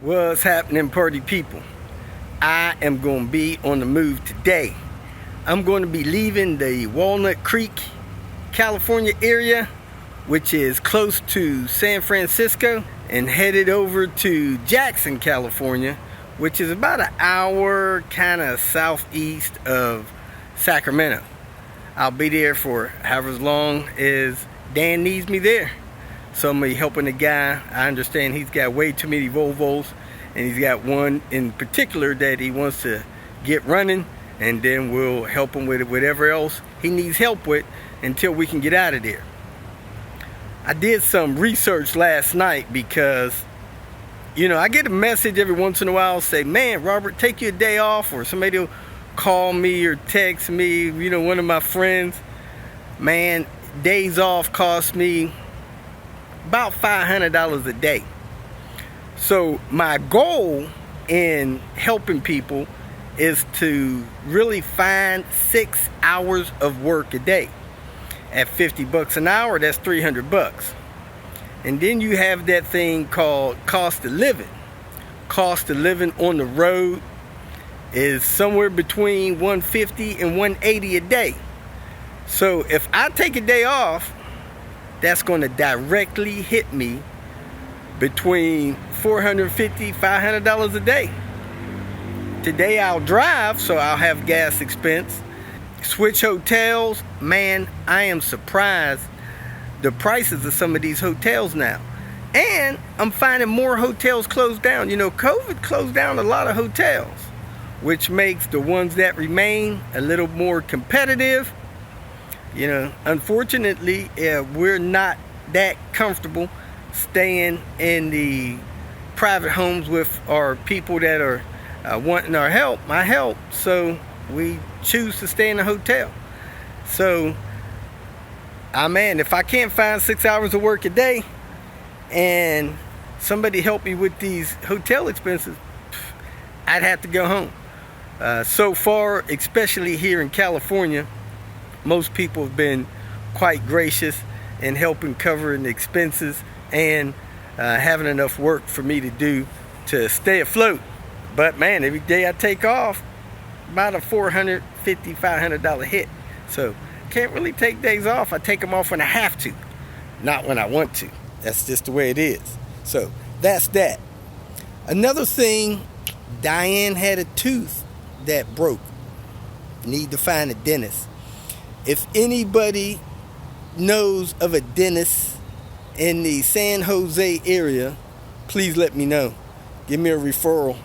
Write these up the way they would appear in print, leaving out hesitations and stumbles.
What's happening, party people? I am going to be on the move today. I'm going to be leaving the Walnut Creek, California area, which is close to San Francisco, and headed over to Jackson, California, which is about an hour kind of southeast of Sacramento. I'll be there for however long as Dan needs me there. So I'm gonna be helping the guy. I understand he's got way too many Volvos, and he's got one in particular that he wants to get running, and then we'll help him with whatever else he needs help with until we can get out of there. I did some research last night because, I get a message every once in a while say, man, Robert, take your day off, or somebody will call me or text me, one of my friends. Man, days off cost me about $500 a day. So my goal in helping people is to really find 6 hours of work a day. At $50 an hour, that's $300. And then you have that thing called cost of living. Cost of living on the road is somewhere between $150 and $180 a day. So if I take a day off, that's going to directly hit me between $450, $500 a day. Today I'll drive, so I'll have gas expense. Switch hotels, man, I am surprised the prices of some of these hotels now. And I'm finding more hotels closed down. COVID closed down a lot of hotels, which makes the ones that remain a little more competitive. Unfortunately, we're not that comfortable staying in the private homes with our people that are wanting my help, so we choose to stay in a hotel. So, if I can't find 6 hours of work a day and somebody help me with these hotel expenses, I'd have to go home. So far, especially here in California, most people have been quite gracious in helping covering the expenses and having enough work for me to do to stay afloat. But man, every day I take off, about a $450, $500 hit. So can't really take days off. I take them off when I have to, not when I want to. That's just the way it is. So that's that. Another thing, Diane had a tooth that broke. Need to find a dentist. If anybody knows of a dentist in the San Jose area, please let me know. Give me a referral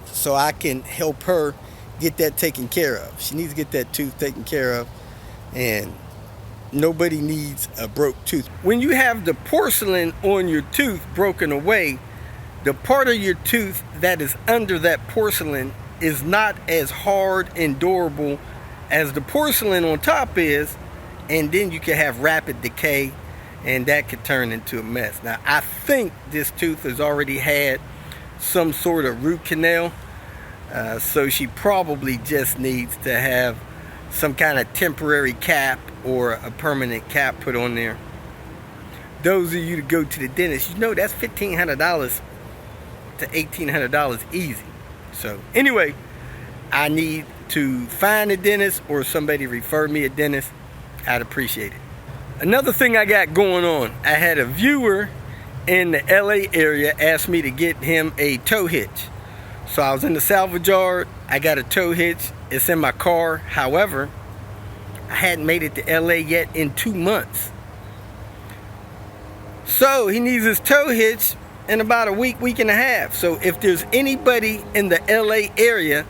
so I can help her get that taken care of. She needs to get that tooth taken care of, and nobody needs a broke tooth. When you have the porcelain on your tooth broken away, the part of your tooth that is under that porcelain is not as hard and durable as the porcelain on top is, and then you can have rapid decay, and that could turn into a mess. Now, I think this tooth has already had some sort of root canal, so she probably just needs to have some kind of temporary cap or a permanent cap put on there. Those of you that go to the dentist, that's $1,500 to $1,800 easy. So anyway, I need to find a dentist or somebody refer me a dentist. I'd appreciate it. Another thing I got going on, I had a viewer in the LA area ask me to get him a tow hitch. So I was in the salvage yard, I got a tow hitch, it's in my car. However, I hadn't made it to LA yet in 2 months. So he needs his tow hitch in about a week and a half. So if there's anybody in the LA area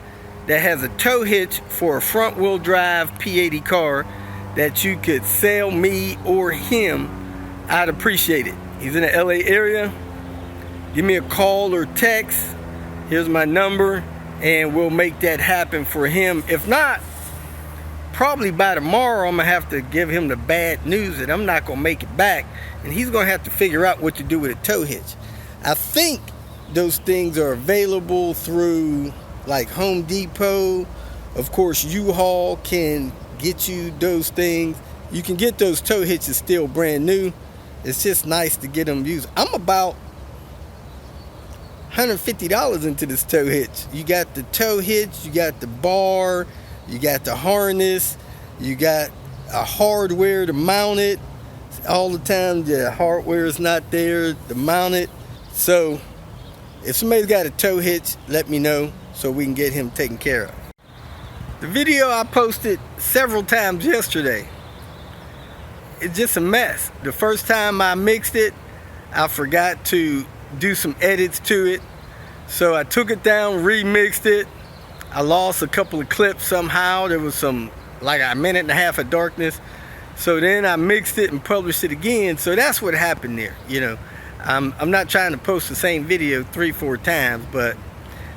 that has a tow hitch for a front wheel drive P80 car that you could sell me or him, I'd appreciate it. He's in the LA area. Give me a call or text. Here's my number, and we'll make that happen for him. If not, probably by tomorrow I'm gonna have to give him the bad news that I'm not gonna make it back, and he's gonna have to figure out what to do with a tow hitch. I think those things are available through like Home Depot. Of course, U-Haul can get you those things. You can get those tow hitches still brand new. It's just nice to get them used. I'm about $150 into this tow hitch. You got the tow hitch, you got the bar, you got the harness, you got a hardware to mount it. All the time the hardware is not there to mount it. So if somebody's got a tow hitch, let me know so we can get him taken care of. The video I posted several times yesterday, it's just a mess. The first time I mixed it, I forgot to do some edits to it. So I took it down, remixed it. I lost a couple of clips somehow. There was some, like a minute and a half of darkness. So then I mixed it and published it again. So that's what happened there, you know. I'm not trying to post the same video 3-4 times, but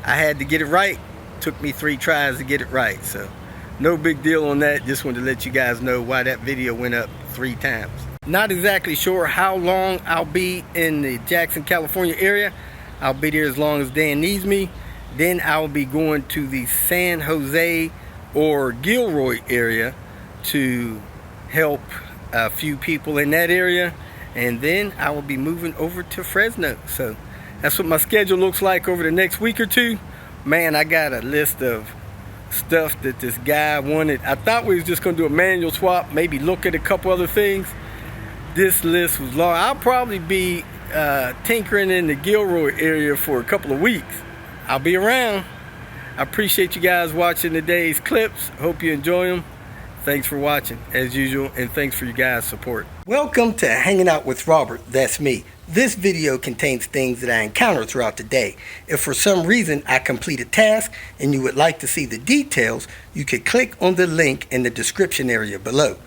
I had to get it right. Took me 3 tries to get it right. So no big deal on that. Just wanted to let you guys know why that video went up 3 times. Not exactly sure how long I'll be in the Jackson, California area. I'll be there as long as Dan needs me. Then I'll be going to the San Jose or Gilroy area to help a few people in that area. And then I will be moving over to Fresno. So that's what my schedule looks like over the next week or 2. Man, I got a list of stuff that this guy wanted. I thought we was just going to do a manual swap, maybe look at a couple other things. This list was long. I'll probably be tinkering in the Gilroy area for a couple of weeks. I'll be around. I appreciate you guys watching today's clips. Hope you enjoy them. Thanks for watching, as usual, and thanks for you guys' support. Welcome to Hanging Out with Robert. That's me. This video contains things that I encounter throughout the day. If for some reason I complete a task and you would like to see the details, you could click on the link in the description area below.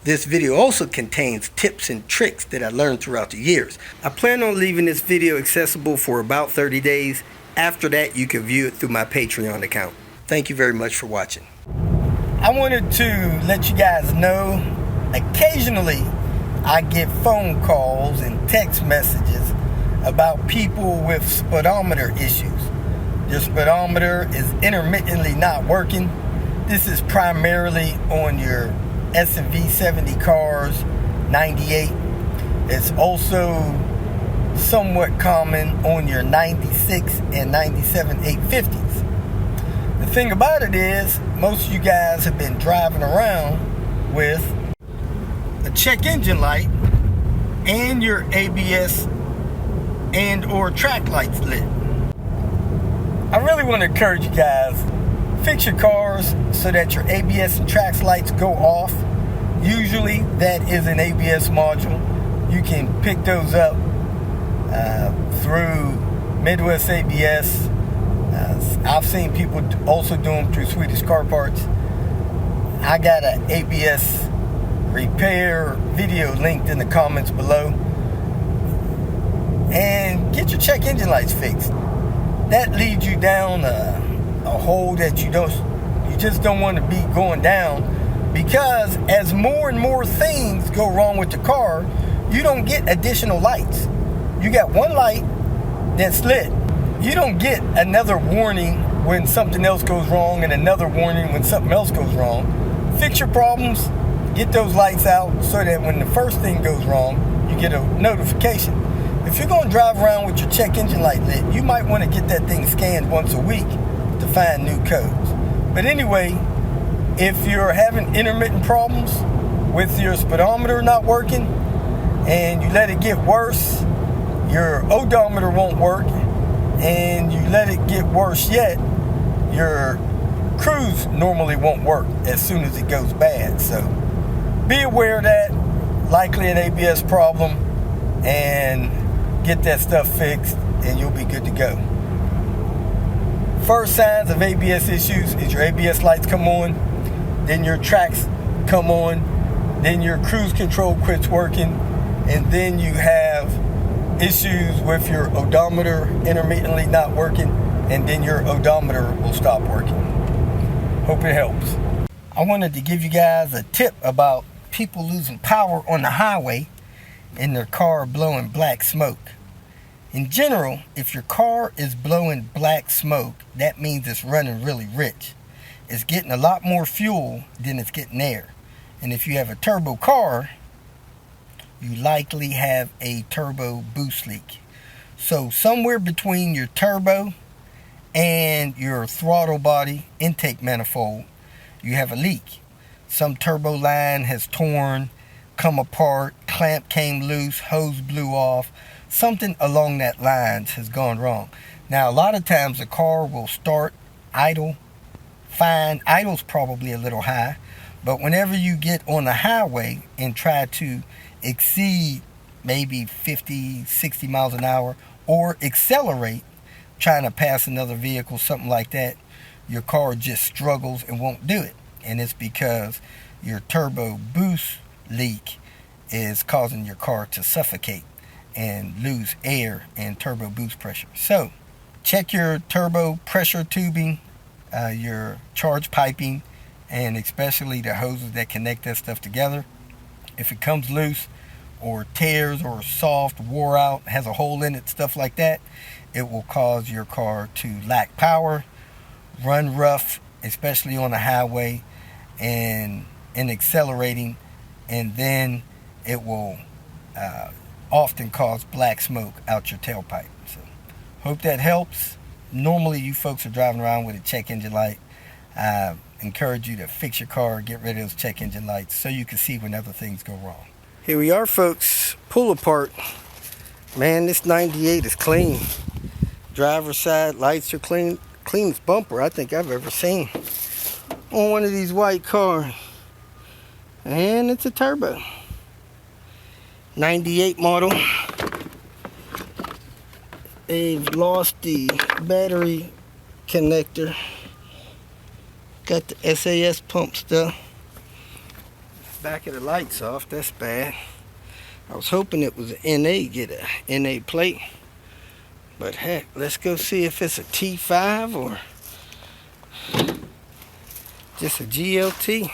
This video also contains tips and tricks that I learned throughout the years. I plan on leaving this video accessible for about 30 days. After that, you can view it through my Patreon account. Thank you very much for watching. I wanted to let you guys know, occasionally I get phone calls and text messages about people with speedometer issues. Your speedometer is intermittently not working. This is primarily on your S&V 70 cars, 98. It's also somewhat common on your 96 and 97 850s. The thing about it is, most of you guys have been driving around with a check engine light and your ABS and or track lights lit. I really want to encourage you guys, fix your cars so that your ABS and track lights go off. Usually that is an ABS module. You can pick those up through Midwest ABS. I've seen people also do them through Swedish Car Parts. I got an ABS repair video linked in the comments below. And get your check engine lights fixed. That leads you down a hole that you just don't want to be going down, because as more and more things go wrong with the car, you don't get additional lights. You got one light that's lit. You don't get another warning when something else goes wrong and another warning when something else goes wrong. Fix your problems, get those lights out so that when the first thing goes wrong, you get a notification. If you're going to drive around with your check engine light lit, you might want to get that thing scanned once a week to find new codes. But anyway, if you're having intermittent problems with your speedometer not working and you let it get worse, your odometer won't work, and you let it get worse yet, your cruise normally won't work as soon as it goes bad. So be aware of that, likely an ABS problem, and get that stuff fixed and you'll be good to go. First signs of ABS issues is your ABS lights come on, then your tracks come on, then your cruise control quits working, and then you have issues with your odometer intermittently not working, and then your odometer will stop working. Hope it helps. I wanted to give you guys a tip about people losing power on the highway and their car blowing black smoke. In general, if your car is blowing black smoke, that means it's running really rich. It's getting a lot more fuel than it's getting air. And if you have a turbo car, you likely have a turbo boost leak. So somewhere between your turbo and your throttle body intake manifold, you have a leak. Some turbo line has torn, come apart, clamp came loose, hose blew off. Something along that lines has gone wrong. Now, a lot of times the car will start idle, fine. Idle's probably a little high, but whenever you get on the highway and try to exceed maybe 50, 60 miles an hour or accelerate, trying to pass another vehicle, something like that, your car just struggles and won't do it. And it's because your turbo boost leak is causing your car to suffocate and lose air and turbo boost pressure. So check your turbo pressure tubing, your charge piping, and especially the hoses that connect that stuff together. If it comes loose or tears or soft, wore out, has a hole in it, stuff like that, it will cause your car to lack power, run rough, especially on the highway and accelerating, and then it will often cause black smoke out your tailpipe. So hope that helps. Normally you folks are driving around with a check engine light. I encourage you to fix your car, get rid of those check engine lights so you can see when other things go wrong. Here we are, folks. Pull apart. Man, this 98 is clean. Driver's side lights are clean. Cleanest bumper I think I've ever seen on one of these white cars. And it's a turbo. 98 model. They've lost the battery connector. Got the SAS pump stuff. Back of the lights off. That's bad. I was hoping it was an NA, get a NA plate. But heck, let's go see if it's a T5 or just a GLT.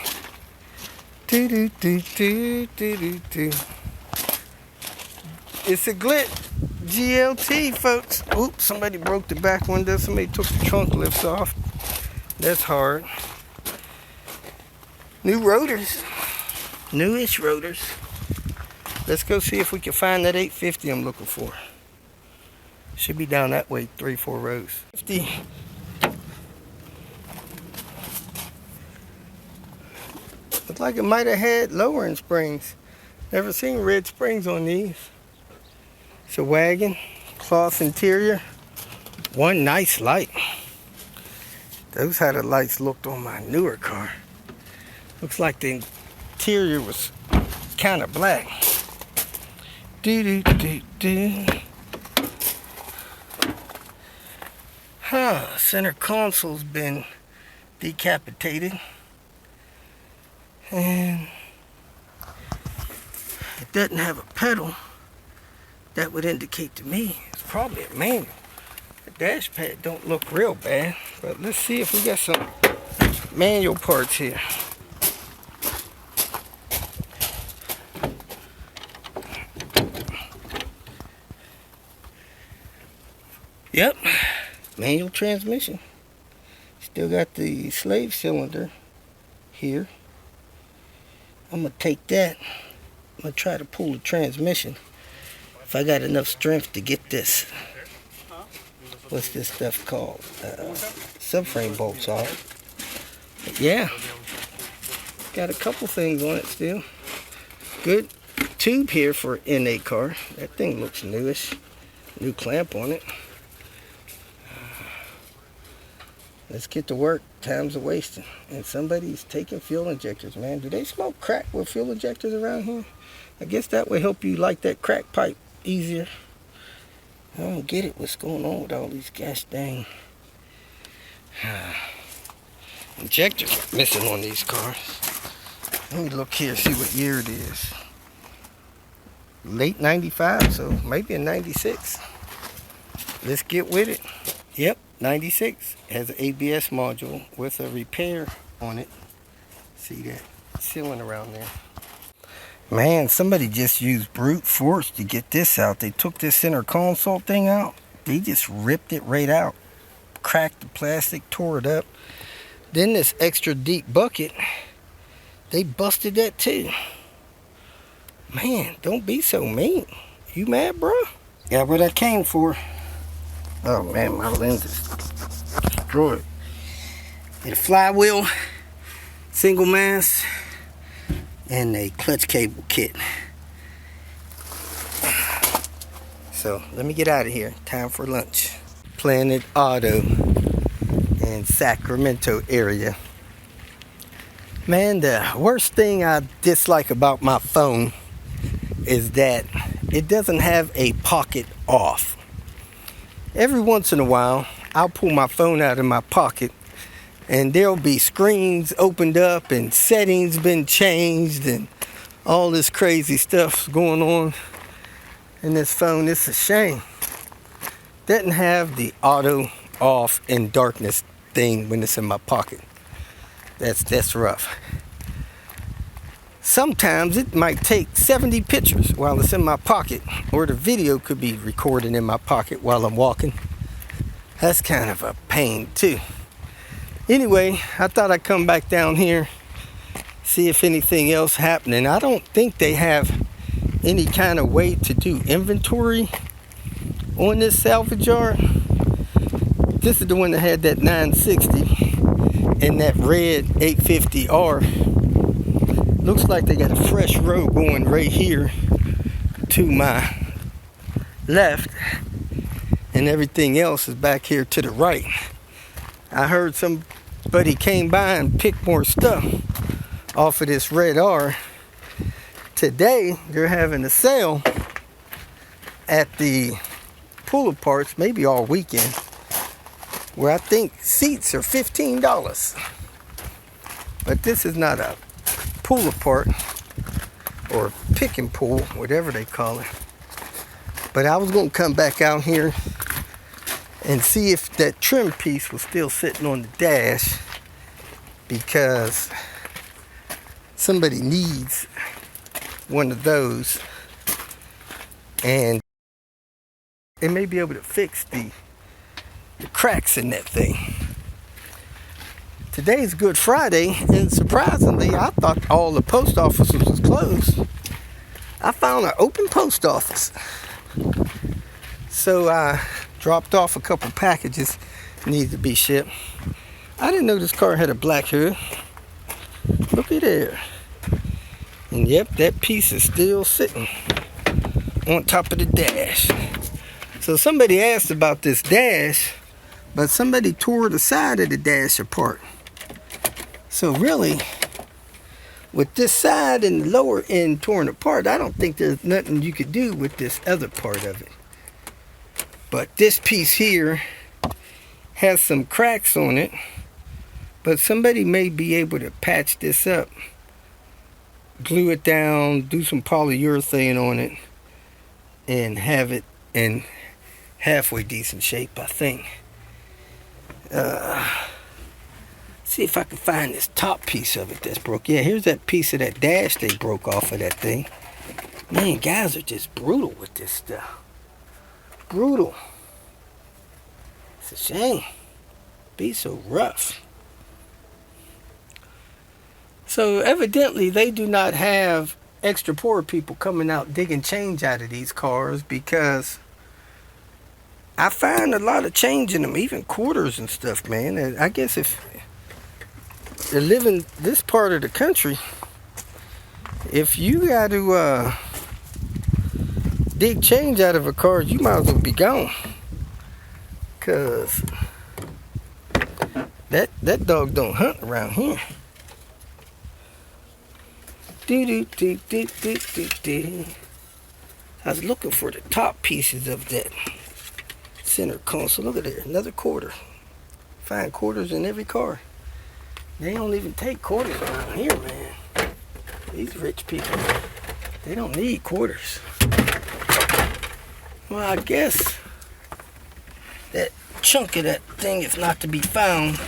It's a Glit GLT, folks. Oops, somebody broke the back window. Somebody took the trunk lifts off. That's hard. New rotors. Newish rotors. Let's go see if we can find that 850 I'm looking for. Should be down that way, 3-4 rows. 50. Looks like it might have had lowering springs. Never seen red springs on these. It's a wagon, cloth interior. One nice light. Those how the lights looked on my newer car. Looks like the interior was kind of black. Center console's been decapitated. And it doesn't have a pedal. That would indicate to me it's probably a manual. The dash pad don't look real bad, but let's see if we got some manual parts here. Yep, manual transmission. Still got the slave cylinder here. I'm gonna take that. I'm gonna try to pull the transmission. If I got enough strength to get this, what's this stuff called? Subframe bolts off. But yeah, got a couple things on it still. Good tube here for an NA car. That thing looks newish. New clamp on it. Let's get to work. Time's a wasting. And somebody's taking fuel injectors, man. Do they smoke crack with fuel injectors around here? I guess that would help you light that crack pipe easier. I don't get it. What's going on with all these gosh dang injectors missing on these cars? Let me look here, see what year it is. Late 95, so maybe a 96. Let's get with it. Yep, 96. Has an ABS module with a repair on it. See that sealing around there. Man, somebody just used brute force to get this out. They took this center console thing out. They just ripped it right out. Cracked the plastic, tore it up. Then this extra deep bucket, they busted that too. Man, don't be so mean. You mad, bro? Got what I came for. Oh man, my lens is destroyed. Get a flywheel, single mast, and a clutch cable kit. So let me get out of here. Time for lunch. Planet Auto in Sacramento area. Man, the worst thing I dislike about my phone is that it doesn't have a pocket off. Every once in a while, I'll pull my phone out of my pocket and there'll be screens opened up and settings been changed and all this crazy stuff going on in this phone. It's a shame. Doesn't have the auto off in darkness thing when it's in my pocket. That's rough. Sometimes it might take 70 pictures while it's in my pocket, or the video could be recorded in my pocket while I'm walking. That's kind of a pain too. Anyway, I thought I'd come back down here, see if anything else happening. I don't think they have any kind of way to do inventory on this salvage yard. This is the one that had that 960 and that red 850R. Looks like they got a fresh road going right here to my left, and everything else is back here to the right. I heard somebody came by and picked more stuff off of this red R. Today they're having a sale at the pull parts, maybe all weekend, where I think seats are $15. But this is not a pull apart or pick and pull, whatever they call it. But I was going to come back out here and see if that trim piece was still sitting on the dash, because somebody needs one of those, and they may be able to fix the cracks in that thing. Today's Good Friday, and surprisingly, I thought all the post offices was closed. I found an open post office. So I dropped off a couple packages needed to be shipped. I didn't know this car had a black hood. Look at there. And yep, that piece is still sitting on top of the dash. So somebody asked about this dash, but somebody tore the side of the dash apart. So really, with this side and the lower end torn apart, I don't think there's nothing you could do with this other part of it. But this piece here has some cracks on it, but somebody may be able to patch this up, glue it down, do some polyurethane on it, and have it in halfway decent shape, I think. See if I can find this top piece of it that's broke. Yeah, here's that piece of that dash they broke off of that thing. Man, guys are just brutal with this stuff. Brutal. It's a shame. Be so rough. So evidently they do not have extra poor people coming out digging change out of these cars, because I find a lot of change in them, even quarters and stuff, man. And I guess if you live in this part of the country, if you got to dig change out of a car, you might as well be gone, because that dog don't hunt around here. I was looking for the top pieces of that center console. Look at there, another quarter. Find quarters in every car. They don't even take quarters around here, man. These rich people, they don't need quarters. Well, I guess that chunk of that thing is not to be found.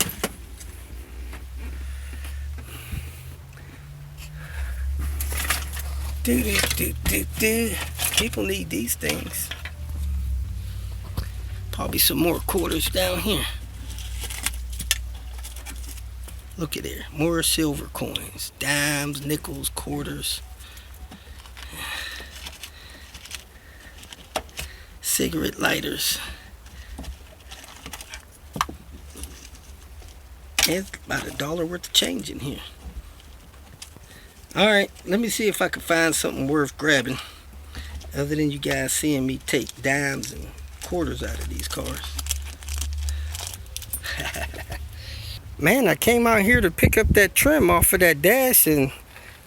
People need these things. Probably some more quarters down here. Look at there, more silver coins, dimes, nickels, quarters. cigarette lighters. There's about $1 worth of change in here. Alright, let me see if I can find something worth grabbing, other than you guys seeing me take dimes and quarters out of these cars. Man, I came out here to pick up that trim off of that dash, and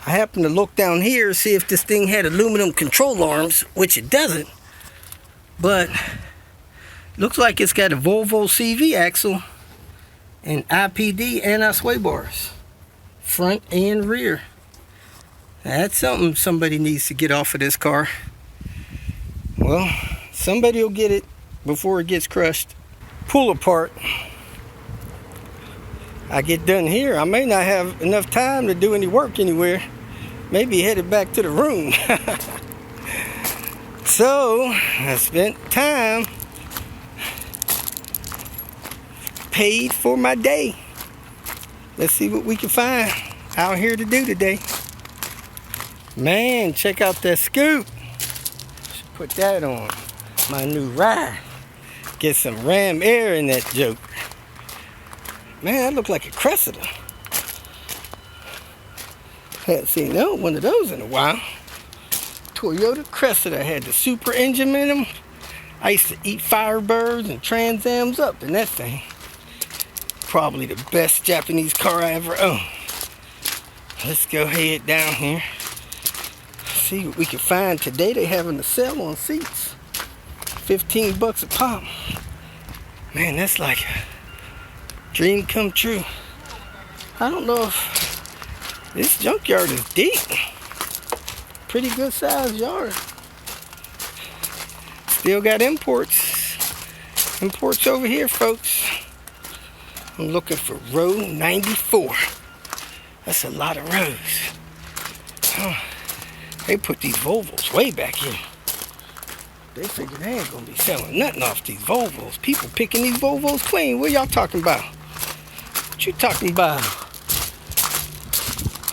I happened to look down here, see if this thing had aluminum control arms, which it doesn't. But looks like it's got a Volvo CV axle and IPD anti-sway bars, front and rear. That's something somebody needs to get off of this car. Well, somebody will get it before it gets crushed. Pull apart. I get done here, I may not have enough time to do any work anywhere. Maybe headed back to the room. So I spent time, paid for my day. Let's see what we can find out here to do today. Man, check out that scoop. Should put that on my new ride. Get some ram air in that joke. Man, that looked like a Cressida. Hadn't seen one of those in a while. Toyota Cressida had the super engine in them. I used to eat Firebirds and Trans Ams up in that thing. Probably the best Japanese car I ever owned. Let's go head down here. See what we can find. Today they having a sale on seats. $15 a pop. Man, that's like a dream come true. I don't know if this junkyard is deep. Pretty good sized yard. Still got imports. Imports over here, folks. I'm looking for row 94. That's a lot of rows. Oh, they put these Volvos way back here. They figured they ain't gonna be selling nothing off these Volvos. People picking these Volvos clean. What y'all talking about? What you talking about?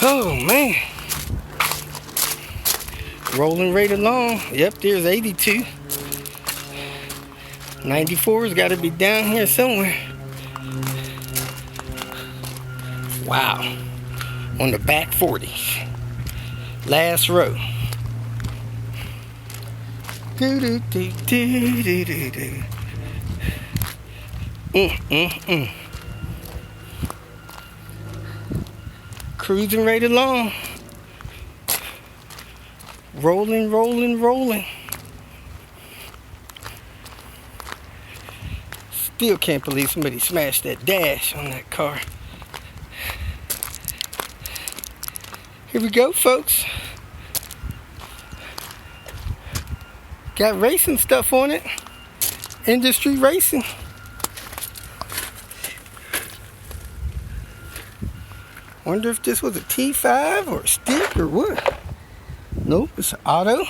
Oh man. Rolling right along. Yep, there's 82. 94's got to be down here somewhere. Wow. On the back 40s. Last row. Do do do do do do do. Cruising right along. Rolling, rolling, rolling. Still can't believe somebody smashed that dash on that car. Here we go, folks. Got racing stuff on it. Industry racing. Wonder if this was a T5 or a stick or what. Nope, it's an auto.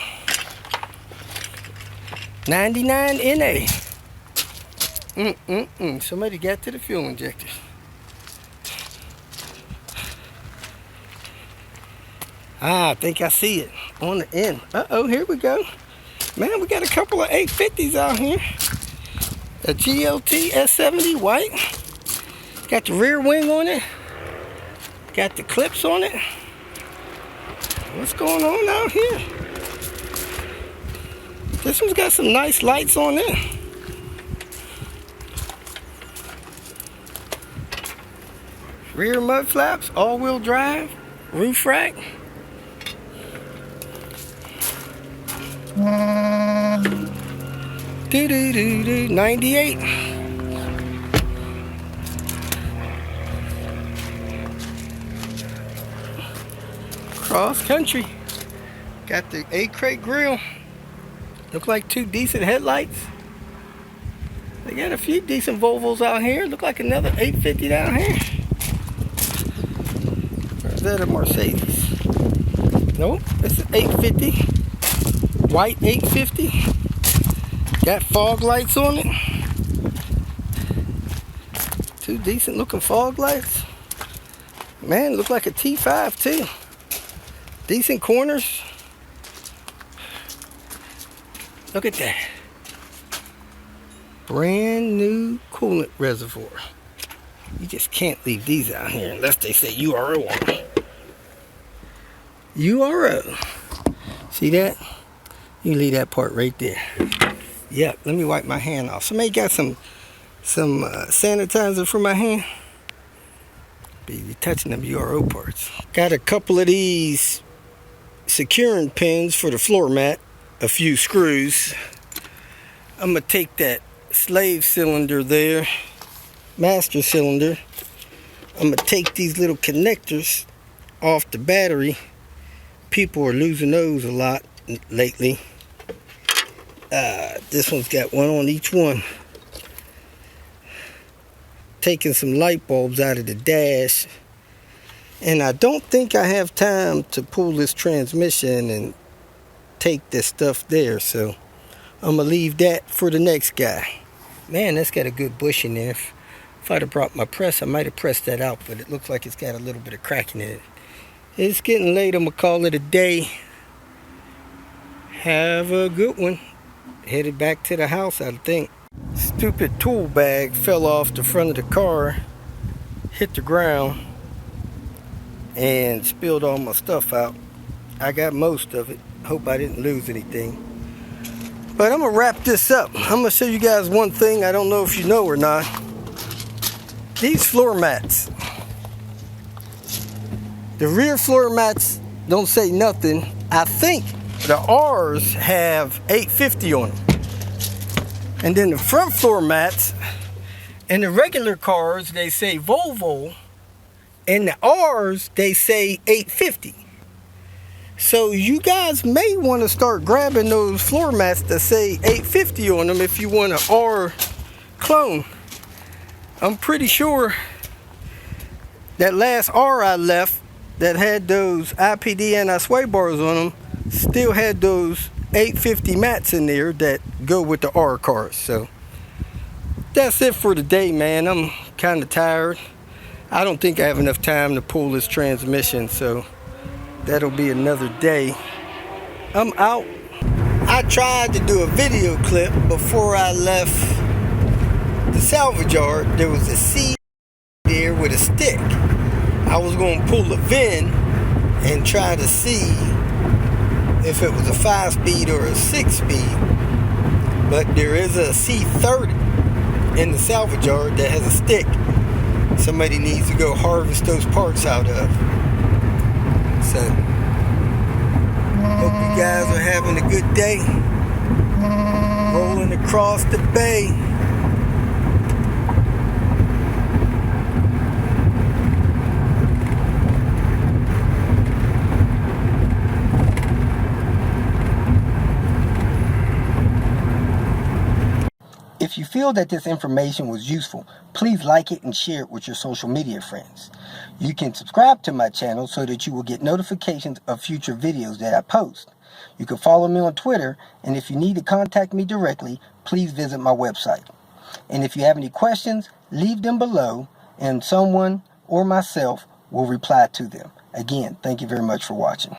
99 NA. Somebody got to the fuel injectors. I think I see it on the end. Uh-oh, here we go. Man, we got a couple of 850s out here. A GLT S70 white. Got the rear wing on it. Got the clips on it. What's going on out here? This one's got some nice lights on it. Rear mud flaps, all-wheel drive, roof rack. Do 98. Cross country. Got the A-crate grill. Look like two decent headlights. They got a few decent Volvos out here. Look like another 850 down here. Or is that a Mercedes? Nope, it's an 850. White 850. Got fog lights on it. Two decent looking fog lights. Man, look like a T5 too. Decent corners. Look at that. Brand new coolant reservoir. You just can't leave these out here unless they say URO on them. URO. See that? You leave that part right there. Yep, let me wipe my hand off. Somebody got some sanitizer for my hand? Be touching them URO parts. Got a couple of these securing pins for the floor mat. A few screws. I'm gonna take that slave cylinder there, master cylinder. I'm gonna take these little connectors off the battery. People are losing those a lot lately. This one's got one on each one. Taking some light bulbs out of the dash, and I don't think I have time to pull this transmission and take this stuff there, so I'm gonna leave that for the next guy. Man, that's got a good bush in there. If I'd have brought my press, I might have pressed that out, but it looks like it's got a little bit of cracking in it. It's getting late. I'm gonna call it a day. Have a good one. Headed back to the house, I think. Stupid tool bag fell off the front of the car, hit the ground, and spilled all my stuff out. I got most of it. Hope I didn't lose anything. But I'm gonna wrap this up. I'm gonna show you guys one thing. I don't know if you know or not. These floor mats. The rear floor mats don't say nothing. I think the R's have 850 on them. And then the front floor mats and the regular cars, they say Volvo. And the R's, they say 850. So you guys may want to start grabbing those floor mats that say 850 on them if you want an R clone. I'm pretty sure that last R I left that had those IPD anti-sway bars on them still had those 850 mats in there that go with the R cars. So that's it for today, man. I'm kind of tired. I don't think I have enough time to pull this transmission, so that'll be another day. I'm out. I tried to do a video clip before I left the salvage yard. There was a seed there with a stick. I was going to pull the VIN and try to see if it was a 5-speed or a 6-speed. But there is a C30 in the salvage yard that has a stick. Somebody needs to go harvest those parts out of. So, hope you guys are having a good day. Rolling across the bay. If you feel that this information was useful, please like it and share it with your social media friends. You can subscribe to my channel so that you will get notifications of future videos that I post. You can follow me on Twitter, and if you need to contact me directly, please visit my website. And if you have any questions, leave them below, and someone or myself will reply to them. Again, thank you very much for watching.